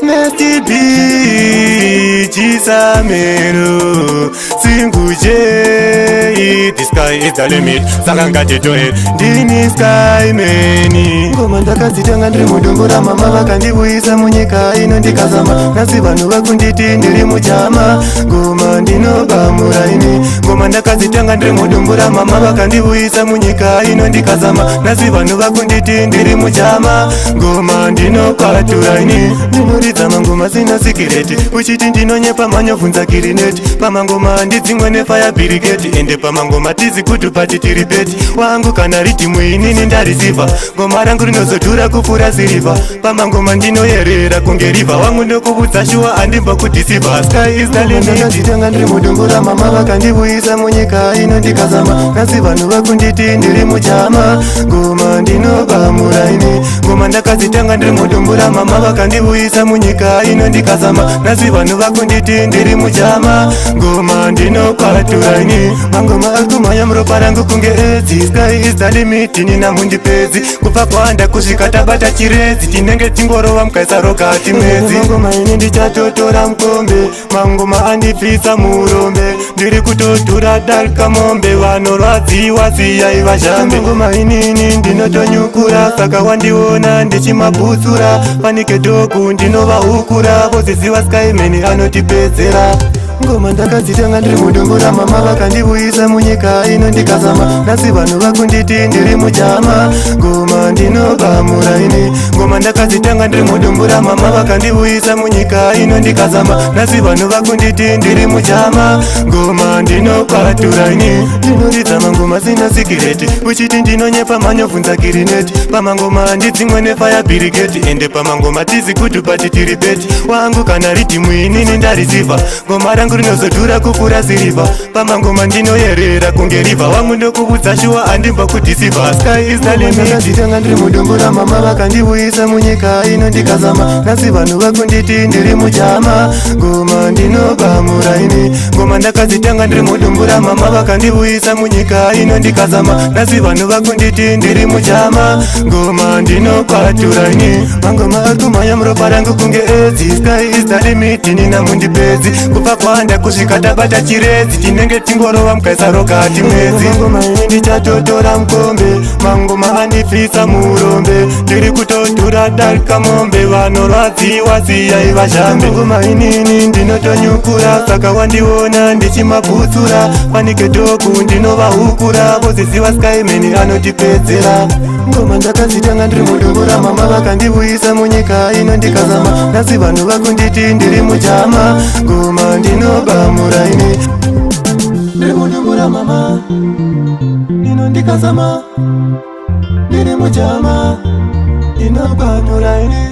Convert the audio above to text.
Nasty B, Chisamero, Singuje, the sky is the limit, Sakangati to it, Dini Sky Many. Gomandaka Sitanga Mudumbura, Mama Kandibuisa Munika, Inondikazama, Nasivanu Kunditi, Nirimujama, Gomandino Bamuraini, Gomandaka Sitanga Mudumbura, Mama Kandibuisa Munika, Inondikazama, Nasivanu Kunditi, Nirimujama, Gomandino Paturaini. Ngoma sina sikireti uchiti ndinonye pamanyo vunza kirineti pamangoma ndidzimwe nefire brigade ende pamangoma tizi kuti patitiripeti wangu kana riti muinini ndarisiva ngoma rangu rinozodhura kupfuura siriva pamangoma ndinoyerera kunge riva wangu ndokuvudza shuwa andimba kuti siva sky is the limit. Ndakadzitenga ndiri mudumbura mama vakandibuyisa munyika inondikazama nasi vanhu vakunditi ndiri mujama ngoma ndinobamuraini ngoma ndakadzitenga ndiri mudumbura mama vakandibuyisa munyika inondikazama nasi vanhu vakunditi ndiri mujama ngoma ndinopaturaini mangoma akumhanya muropa rangu kunge edzi sky is the limit nina mundipedzi kubva kwanda kusvika tabata chirezi tinenge tingorova mukaisa rokati mwedzi mangoma ini ndichatotora mukombe mangoma andipfisa murombe ndiri kutodhura darika mombe vanorwadziwa ziyai vazhambe ngoma inini ndinotonyukura saka wandiona ndichimabutsura panike dhogu ndinovahukura voziziva skymeni anotipedzera ngoma ndakadzitenga ndiri mudumbura mama vakandibuyisa munyika inondikazama nasi vanhu vakunditi ndiri mujama ngoma ndinobamuraini ngoma ndakadzitenga ndiri mudumbura mama vakandibuyisa munyika inondikazama nasi vanhu vakunditi ndiri mujama ngoma ndinopaturaini ndinoridzama ngoma sina sikireti uchiti ndinonyepa manyovhunza kirineti pamangoma ndidzimwe nefire brigade ende pamangoma tizi kuti patitiripeti wangu kana riti muinini ndarisiva ngoma rangu rinozodhura kupfuura siriva pamangoma ndinoyerera kunge riva wangu ndokuvudza shuwa andimba kuti siva sky is the limit. Ndakadzitenga ndiri mudumbura mama vakandibuyisa munyika inondikazama nasi vanhu vakunditi ndiri mujama ngoma ndinobamuraini ngoma ndakadzitenga ndiri mudumbura mama vakandibuyisa munyika inondikazama nasi vanhu vakunditi ndiri mujama ngoma ndinopaturaini mangoma akumhanya muropa rangu kunge edzi sky is the limit nina mundipedzi kubva kwanda kusvika tabata chirezi tinenge tingorova mukaisa rokati mwedzi mangoma ini ndichatotora mukombe mangoma andipfisa murombe ndiri kutodhura darika mombe vanorwadziwa ziyai vazhambe ngoma inini ndinotonyukura saka wandiona ndichimabutsura panike dhogu ndinovahukura voziziva skymeni anotipedzera ngoma ndakadzitenga ndiri mudumbura mama vakandibuyisa munyika inondikazama nasi vanhu vakunditi ndiri mujama ngoma ndinobamuraini ndiri mudumbura mama inondikazama ndiri mujama ndinobamuraini